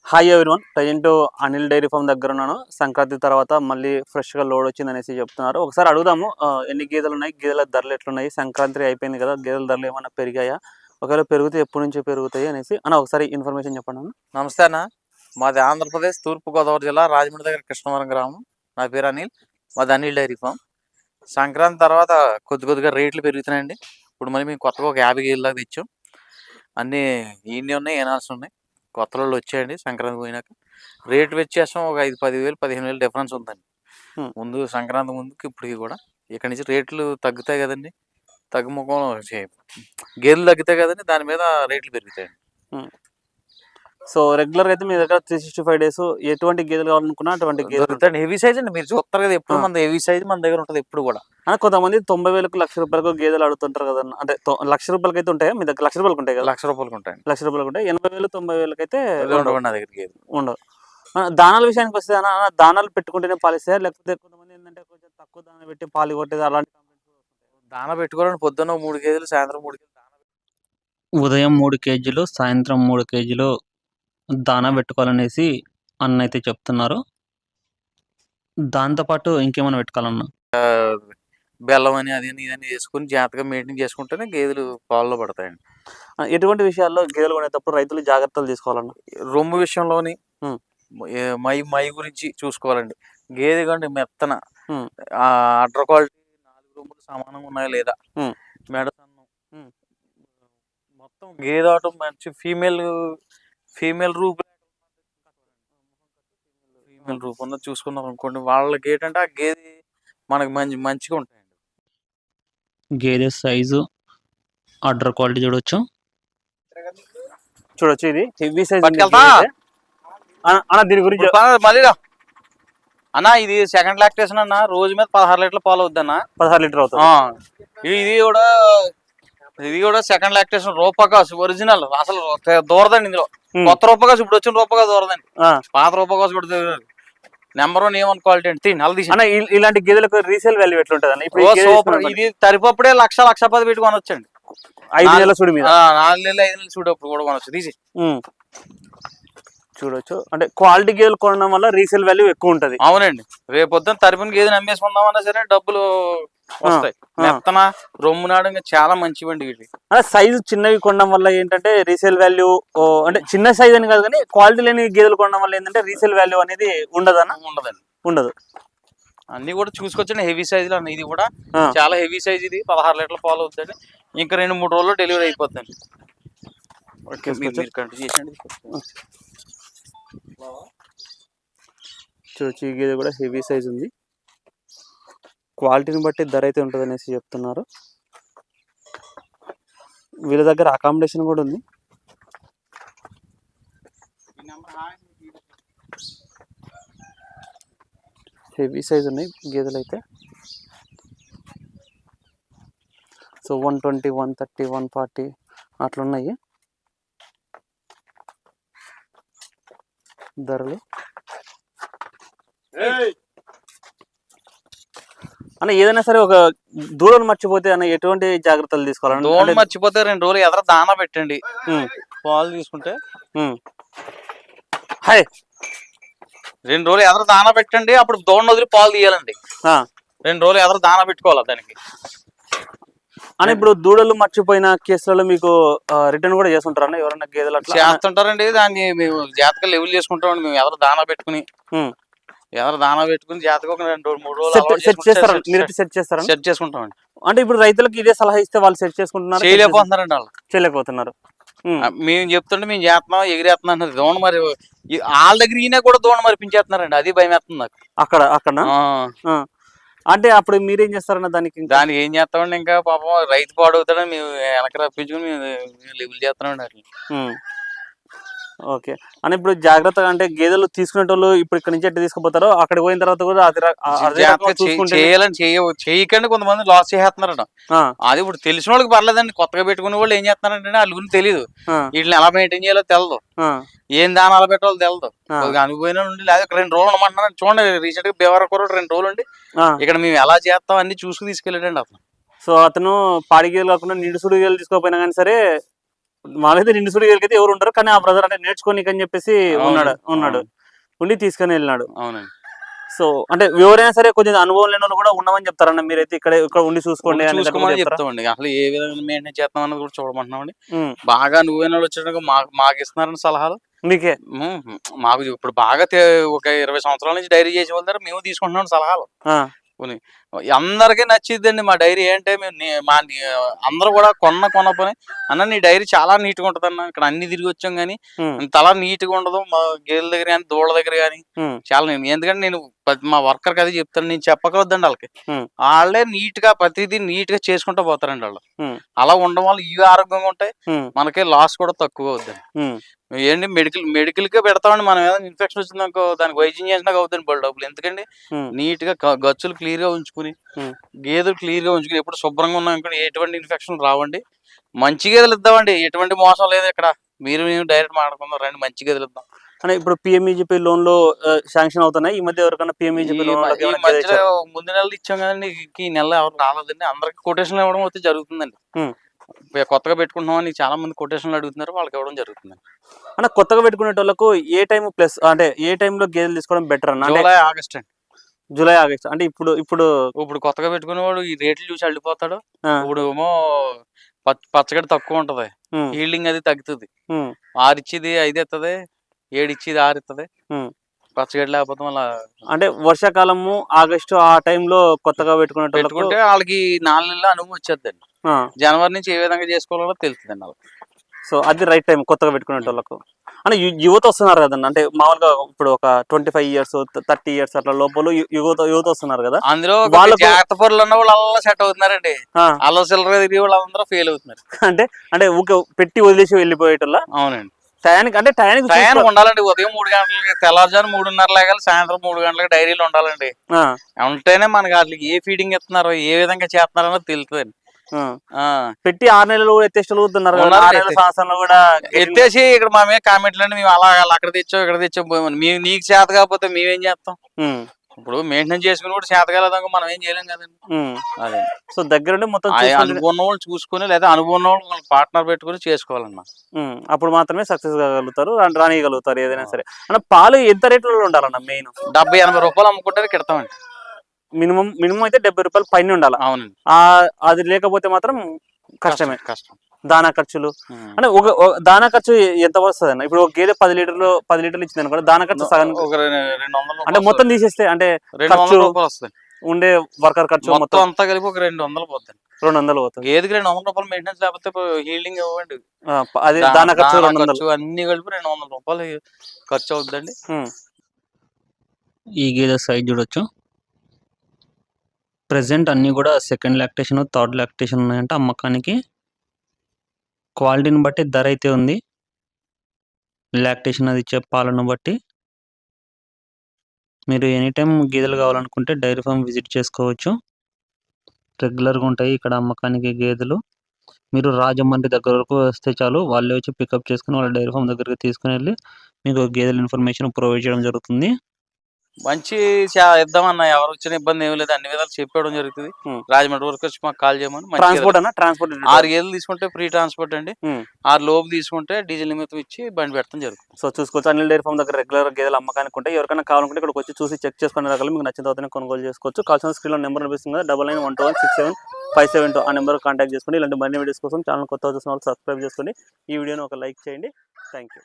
Hi everyone, present Anil dairy farm దగ్గర ఉన్నాను. సంక్రాంతి తర్వాత మళ్ళీ ఫ్రెష్గా లోడ్ వచ్చింది అనేసి చెప్తున్నారు. ఒకసారి అడుగుదాము, ఎన్ని గేదెలు ఉన్నాయి, గేదెల ధరలు ఎట్లున్నాయి, సంక్రాంతి అయిపోయింది కదా, గేదెల ధరలు ఏమైనా పెరిగాయా, ఒకవేళ పెరిగితే ఎప్పటి నుంచి పెరుగుతాయి అనేసి అన్న ఒకసారి ఇన్ఫర్మేషన్ చెప్పండి అన్న. నమస్తే అన్న, మాది ఆంధ్రప్రదేశ్ తూర్పుగోదావరి జిల్లా రాజమండ్రి దగ్గర కృష్ణవరం గ్రామం. నా పేరు అనిల్, మాది అనిల్ డైరీ ఫామ్. సంక్రాంతి తర్వాత కొద్దిగా రేట్లు పెరుగుతున్నాయండి. ఇప్పుడు మళ్ళీ మేము కొత్తగా ఒక 50 గేదెల దాకా తెచ్చాం. అన్నీ ఈయన్ని ఉన్నాయి, ఏనాల్సి ఉన్నాయి. కొత్త వాళ్ళు వచ్చాయండి. సంక్రాంతి పోయినాక రేటు వచ్చేసాం ఒక 5-10,000 15,000 డిఫరెన్స్ ఉందండి. ముందు సంక్రాంతి ముందుకి ఇప్పటికి కూడా ఇక్కడ నుంచి రేట్లు తగ్గుతాయి కదండి. తగ్గుముఖం గేదెలు తగ్గుతాయి కదండి, దాని మీద రేట్లు పెరుగుతాయండి. సో రెగ్యులర్గా అయితే మీ దగ్గర 365 days ఎటువంటి గేదెలు కావాలనుకున్నా అటువంటి గేదెలు హెవీ సైజ్ అండి. మీరు చూస్తారు కదా, ఎప్పుడు మన హెవీ సైజ్ మన దగ్గర ఉంటుంది ఎప్పుడు కూడా. కొంతమంది 90,000 1,00,000 గేదెలు అడుగుతుంటారు కదా, అంటే 1,00,000 అయితే ఉంటాయి మీ దగ్గర? 1,00,000 ఉంటాయి కదా? 1,00,000 ఉంటాయి. 1,00,000 ఉంటాయి. 80,000 90,000 అయితే ఉండవు నా దగ్గర, ఉండవు. దానాల విషయానికి వస్తే దానాలు పెట్టుకుంటేనే పాలిస్తాయా, లేకపోతే కొంతమంది ఏంటంటే కొంచెం తక్కువ దానా పెట్టి పాలు కొట్టేది అలాంటి దానా పెట్టుకోవాలని పొద్దున్న 3 కేజీలు, సాయంత్రం 3 కేజీలు దానా, ఉదయం 3 kgs సాయంత్రం 3 kgs దానా పెట్టుకోవాలనేసి అన్న అయితే చెప్తున్నారు. దాంతోపాటు ఇంకేమైనా పెట్టుకోవాలన్నా బెల్లం అని అది ఇదని వేసుకుని జాగ్రత్తగా మెయింటైన్ చేసుకుంటేనే గేదెలు పాలలో పడతాయండి. ఎటువంటి విషయాల్లో గేదెలు కొనేటప్పుడు రైతులు జాగ్రత్తలు తీసుకోవాలన్న? రొమ్ము విషయంలోని మై గురించి చూసుకోవాలండి. గేదె కంటే మెత్తన అడ్డర్ క్వాలిటీ 4 రొమ్ములు సమానంగా ఉన్నాయా లేదా, మెడసన్నం మొత్తం గేదె ఆటం మంచి ఫీమేల్ రూపంలో చూసుకున్నాం అనుకోండి, వాళ్ళకి ఏంటంటే ఆ గేదె మనకి మంచిగా ఉంటాయండి. గేదె సైజు అడ్డర్ క్వాలిటీ చూడొచ్చు. ఇది హెవీ సైజ్ అన్న. దీని గురించి మళ్ళీ అన్న, ఇది సెకండ్ లాక్టేషన్ అన్న. రోజు మీద 16 లీటర్ల పాలు అవుద్దన్న. 16 లీటర్ అవుతుంది. ఇది కూడా సెకండ్ లాక్టేషన్. రూపకాస్ ఒరిజినల్, అసలు దూరదండి ఇందులో. కొత్త రూపకాస్ ఇప్పుడు వచ్చిన రూపకాస్ దూరదండి. పాత రూపకాస్ కూడా నెంబర్ 1 A1 క్వాలిటీ అండి. ఇలాంటి గేదెలకు రీసేల్ వాల్యూ ఎట్లుంటది? సూపర్. ఇది తరిపప్పుడే 1,10,000 పెట్టి కొనొచ్చండి. 5 నెలల సుడి మీద 4 నెలలు 5 నెలలు సుడి అప్పుడు కూడా కొనొచ్చు. తీసి చూడొచ్చు. అంటే క్వాలిటీ గేదెలు కొనడం వల్ల రీసేల్ వాల్యూ ఎక్కువ ఉంటది. అవునండి. రేపు పొద్దున్న తరిపిన గేదెని అమ్మేసుకుందామన్నా సరే డబ్బులు వస్తాయి. మెత్తన రొమ్ము నాడంగా చాలా మంచివండి వీటి. సైజు చిన్నవి కొనడం వల్ల ఏంటంటే రీసేల్ వాల్యూ, అంటే చిన్న సైజ్ అని కాదు కానీ క్వాలిటీ లేని గేదెలు కొనడం వల్ల ఏంటంటే రీసేల్ వాల్యూ అనేది ఉండదండి. ఉండదు. అన్ని కూడా చూసుకొచ్చండి హెవీ సైజులో. ఇది కూడా చాలా హెవీ సైజ్. ఇది 16 లీటర్ల పాలు అవుతుంది. ఇంకా 2-3 రోజుల్లో డెలివరీ అయిపోద్దండి. చూడొచ్చు, ఈ గేదె కూడా హెవీ సైజ్ ఉంది. క్వాలిటీని బట్టి ధర అయితే ఉంటుంది అనేసి చెప్తున్నారు. వీళ్ళ దగ్గర అకామిడేషన్ కూడా ఉంది. హెవీ సైజ్ ఉన్నాయి గేదెలు అయితే. సో 120, 130, 140 అట్లున్నాయి ధరలు. అన్న, ఏదైనా సరే ఒక దూడలు మర్చిపోతే అన్న ఎటువంటి జాగ్రత్తలు తీసుకోవాలన్న? దూడలు మర్చిపోతే 2 రోజులు ఎదర దానా పెట్టండి. పాలు తీసుకుంటే 2 రోజులు ఎదర దానా పెట్టండి. అప్పుడు దూడను వదిలి పాలు తీయాలండి. 2 రోజులు ఎదర దానా పెట్టుకోవాలి దానికి. అని ఇప్పుడు దూడలు మర్చిపోయిన కేసులలో మీకు రిటర్న్ కూడా చేస్తుంటారన్న ఎవరన్నా గేదెలు? అట్లా చేస్తుంటారండి. దాన్ని మేము జాతక లెవెల్ చేసుకుంటామండి. మేము ఎదర దానా పెట్టుకుని జాతక ఒక 2-3 రోజులు సెట్ చేసుకుంటామండి. అంటే ఇప్పుడు రైతులకు ఇదే సలహా ఇస్తే వాళ్ళు సెట్ చేసుకుంటున్నారు? చేయలేకపోతున్నారండి. వాళ్ళు చేయలేకపోతున్నారు. మేము చెప్తుంటే మేము చేస్తున్నాం, ఎగిరేస్తున్నాం అన్నది దోణ. మరి వాళ్ళ దగ్గర ఈయన కూడా దోణ మరిపించేస్తున్నారండి. అది భయం వేస్తుంది నాకు. అక్కడ అంటే అప్పుడు మీరేం చేస్తారన్న దానికి? ఏం చేస్తామండి, ఇంకా పాపం రైతు పాడవుతాడని మేము వెనక రప్పించుకుని మేము లెవెల్ చేస్తున్నామండి అట్లా. ఓకే. అని ఇప్పుడు జాగ్రత్తగా అంటే గేదెలు తీసుకునేటోళ్ళు ఇప్పుడు ఇక్కడ నుంచి ఎట్లా తీసుకుపోతారో అక్కడ పోయిన తర్వాత కూడా చేయకండి. కొంతమంది లాస్ చేస్తున్నారట. అది ఇప్పుడు తెలిసిన వాళ్ళకి పర్లేదండి. కొత్తగా పెట్టుకునే వాళ్ళు ఏం చేస్తున్నారంటే వాళ్ళ గురించి తెలియదు. వీటిని ఎలా మెయింటైన్ చేయాలో తెలదు, ఏం దానాలు పెట్టాలో తెలదు. అనుభవం ఉండి లేదా 2 రోజులు ఉండమంటున్నాను. చూడండి, రీసెంట్ గా బేవర కూడా 2 రోజులు ఉండి ఇక్కడ మేము ఎలా చేస్తాం అన్ని చూసుకు తీసుకెళ్ళాడండి అతను. సో అతను పాడి గేదెలు కాకుండా నిండు సుడి గేదెలు తీసుకోపోయినా కానీ సరే మాకైతే నిండుసుడి గేదెలకైతే ఎవరు ఉంటారు, కానీ ఆ బ్రదర్ అంటే నేర్చుకోనికి అని చెప్పేసి ఉన్నాడు అవును. ఉండి తీసుకొని వెళ్ళినాడు. అవునండి. సో అంటే ఎవరైనా సరే కొంచెం అనుభవం లేని వాళ్ళు కూడా ఉండమని చెప్తారన్న, మీరైతే ఇక్కడ ఉండి చూసుకోండి ఉండి అని గట్టిగా చూసుకోమని చెప్తారా? చెప్తామండి. అసలు ఏ విధంగా మెయింటైన్ చేస్తాం అన్నది కూడా చూడమంటున్నామండి. ఉమ్. బాగా అనుభవైన వాళ్ళు వచ్చాక మాకు ఇస్తున్నారండి సలహాలు. మీకే? మాకు ఇప్పుడు బాగా ఒక 20 సంవత్సరాల నుంచి డైరీ చేసే వాళ్ళ దగ్గర మేము తీసుకుంటున్నాం సలహాలు. ఆ, పోనీ అందరికీ నచ్చిద్దండి మా డైరీ. ఏంటంటే మేము అందరూ కూడా కొనపోయి అన్న నీ డైరీ చాలా నీట్గా ఉంటుంది అన్న, ఇక్కడ అన్ని తిరిగి వచ్చాం కానీ ఉమ్, చాలా నీట్గా ఉండదు మా గేదెల దగ్గర కానీ దూడల దగ్గర కానీ. ఉమ్, చాలా ఎందుకంటే నేను మా వర్కర్కి అది చెప్తాను, నేను చెప్పకవద్దండి వాళ్ళకి. ఉమ్, వాళ్ళే నీట్ గా ప్రతిదీ నీట్ గా చేసుకుంటూ పోతారండి వాళ్ళు. ఉమ్, అలా ఉండడం వల్ల ఇవి ఆరోగ్యంగా ఉంటాయి, ఉమ్, మనకి లాస్ కూడా తక్కువ అవుద్దండి. ఉమ్, ఏంటి మెడికల్ కే పెడతామండి. మనం ఏదైనా ఇన్ఫెక్షన్ వచ్చిందనుకో దానికి వైద్యం చేసినాక అవుతుంది బల్ డబ్బులు. ఎందుకండి ఉమ్, నీట్ గా గచ్చులు క్లియర్ గా ఉంచుకుని ఉమ్. గేదెలు క్లియర్ గా ఉంచుకుని ఎప్పుడు శుభ్రంగా ఉన్నాం అనుకోండి, ఎటువంటి ఇన్ఫెక్షన్ రావండి. మంచి గేదెలు ఇద్దామండి, ఎటువంటి మోసం లేదు ఇక్కడ. మేము డైరెక్ట్ మాట్లాడుకుందాం రండి, మంచి గేదెలు ఇద్దాం. అంటే ఇప్పుడు పిఎంఈజీపీ లోన్లు శాంక్షన్ అవుతున్నాయి. ఈ మధ్య ఎవరికైనా పిఎంఈజీపీ ఈ లోన్ మధ్యలో ముందు నెలలు ఇచ్చాం కదండి, ఈ నెల ఎవరు రాలేదండి. అందరికి కొటేషన్లు ఇవ్వడం అయితే జరుగుతుందండి. కొత్తగా పెట్టుకుంటున్నామని చాలా మంది కొటేషన్లు అడుగుతున్నారు, వాళ్ళకి ఇవ్వడం జరుగుతుంది. అంటే కొత్తగా పెట్టుకునే వాళ్ళకు ఏ టైం ప్లస్ అంటే ఏ టైంలో గేదెలు తీసుకోవడం బెటర్ అన్న? అంటే జూలై ఆగస్ట్ అండి. జూలై ఆగస్ట్ అంటే ఇప్పుడు ఇప్పుడు ఇప్పుడు కొత్తగా పెట్టుకునేవాడు ఈ రేట్లు చూసి అల్లిపోతాడు. ఆ, ఇప్పుడు ఏమో పచ్చగడ్డి తక్కువ ఉంటది, ఉమ్, హీల్డింగ్ అది తగ్గుతుంది. ఉమ్, 6 ఇచ్చేది 5 ఇస్తుంది, 7 ఇచ్చేది 6 ఇస్తుంది. ఉమ్. పచ్చగడ్డి లేకపోతే మళ్ళీ అంటే వర్షాకాలము ఆగస్టు ఆ టైంలో కొత్తగా పెట్టుకునే వాళ్ళకు పెట్టుకుంటే వాళ్ళకి 4 నెలల అనుభవం వచ్చేద్దండి. జనవరి నుంచి ఏ విధంగా చేసుకోవాలో తెలుస్తుందండి వాళ్ళకి. సో అది రైట్ టైం కొత్తగా పెట్టుకునే వాళ్ళకు. అంటే యువత వస్తున్నారు కదండి, అంటే మామూలుగా ఇప్పుడు ఒక 25 years 30 years అట్లా లోపల యువత వస్తున్నారు కదా, అందులో వాళ్ళకు జాగ్రత్త పనులు ఉన్న వాళ్ళు అలా సెట్ అవుతున్నారండి. ఆ, అలా సిల్లర తిరిగి వాళ్ళందరూ ఫెయిల్ అవుతున్నారు. అంటే అంటే ఊకే పెట్టి వదిలేసి వెళ్ళిపోయేటోళ్ళ అవునండి. టయానికి అంటే టయానికి టయానికి ఉండాలండి. ఉదయం 3 గంటలకి, తెల్లవారుజాము 3:30 లేగాలి, సాయంత్రం 3 గంటలకి డైరీలు ఉండాలండి. ఆ, ఉంటేనే మనకి వాటికి ఏ ఫీడింగ్ ఇస్తున్నారో ఏ విధంగా చేస్తున్నారో అన్నది తెలుస్తుందండి. ఆ. పెట్టి 6 నెలలు ఎత్తేసి ఉన్నారు కదా, ఉన్నారు 6 నెలల సంవత్సరంలో కూడా ఎత్తేసి ఇక్కడ మా మీద కామెంట్లు అండి, మేము అలా అక్కడ తెచ్చాం ఇక్కడ తెచ్చాం, నీకు చేత కాకపోతే మేమేం చేస్తాం. ఉమ్, ఇప్పుడు మెయింటెనెన్స్ చేసుకుని కూడా చేత కాలేదాక మనం ఏం చేయలేం కదండి. ఉమ్. అదే సో దగ్గరుండి మొత్తం అనుభవం ఉన్న వాళ్ళు చూసుకుని లేదా అనుభవం ఉన్న వాళ్ళు పార్ట్నర్ పెట్టుకుని చేసుకోవాలన్నా. అప్పుడు మాత్రమే సక్సెస్ కాగలుగుతారు, రానియగలుగుతారు ఏదైనా సరే. అన్న పాలు ఎంత రేట్లో ఉండాలన్న? మెయిన్ 70-80 రూపాయలు అమ్ముకుంటే కిడతామండి. మినిమం అయితే 70 రూపాయలు పైన ఉండాలి. అవునండి. అది లేకపోతే మాత్రం కష్టమే. కష్టం. దానా ఖర్చులు అంటే దానా ఖర్చు ఎంత వస్తుంది అన్న? ఇప్పుడు ఒక గేదె 10 లీటర్లు ఇచ్చింది అనుకో, దానా ఖర్చు సగం అంటే మొత్తం తీసేస్తే అంటే 200 రూపాయలు వస్తుంది. ఉండే వర్కర్ ఖర్చు మొత్తం అంతా కలిపి ఒక 200 పోతుంది. 200 పోతుంది. గేదెకి 200 రూపాయలు మెయింటెనెన్స్ లేకపోతే హీల్డింగ్ ఇవ్వండి. అదే దానా ఖర్చు 200 అన్ని కలిపి 200 రూపాయలు ఖర్చు అవుతుందండి. ఈ గేదె సైజ్ చూడొచ్చు. ప్రెసెంట్ అన్ని కూడా సెకండ్ లాక్టేషన్, థర్డ్ లాక్టేషన్ ఉన్నాయంట అమ్మకానికి. క్వాలిటీని బట్టి ధర అయితే ఉంది, లాక్టేషన్ అది ఇచ్చే పాలను బట్టి. మీరు ఎనీ టైం గేదెలు కావాలనుకుంటే డైరీ ఫామ్ విజిట్ చేసుకోవచ్చు. రెగ్యులర్గా ఉంటాయి ఇక్కడ అమ్మకానికి గేదెలు. మీరు రాజమండ్రి దగ్గర వరకు వస్తే చాలు, వాళ్ళే వచ్చి పికప్ చేసుకుని వాళ్ళ డైరీ ఫామ్ దగ్గరికి తీసుకుని వెళ్ళి మీకు గేదెల ఇన్ఫర్మేషన్ ప్రొవైడ్ చేయడం జరుగుతుంది. మంచి ఇద్దామన్న, ఎవరు వచ్చిన ఇబ్బంది ఏమి లేదు, అన్ని విధాలు చెప్పడం జరుగుతుంది. రాజమండ్రి వరకు వచ్చి మాకు కాల్ చేయమని. ట్రాన్స్పోర్ట్ 6 గేదెలు తీసుకుంటే ఫ్రీ ట్రాన్స్పోర్ట్ అండి. 6 లోపు తీసుకుంటే డీజిల్ నిమిత్తం ఇచ్చి బండి పెడతాం జరుగుతుంది. సో చూసుకోవచ్చు, అనిల్ డైరీ ఫామ్ దగ్గర రెగ్యులర్ గేదెలు అమ్మకానికి ఉంటాయి. ఎవరికైనా కావాలనుకుంటే ఇక్కడికి వచ్చి చూసి చెక్ చేసుకునే రకాలు మీకు నచ్చిన తర్వాత కొనుగోలు చేసుకోవచ్చు. కావాల్సిన స్క్రీన్లో నెంబర్ అనిపిస్తుంది కదా, 9912167572 ఆ నెంబర్ కాంటాక్ట్ చేసుకోండి. ఇలాంటి మరిన్ని వీడియోస్ కోసం ఛానల్ కొత్తగా చూసిన వాళ్ళు సబ్స్క్రైబ్ చేసుకోండి. ఈ వీడియోని ఒక లైక్ చేయండి. Thank you.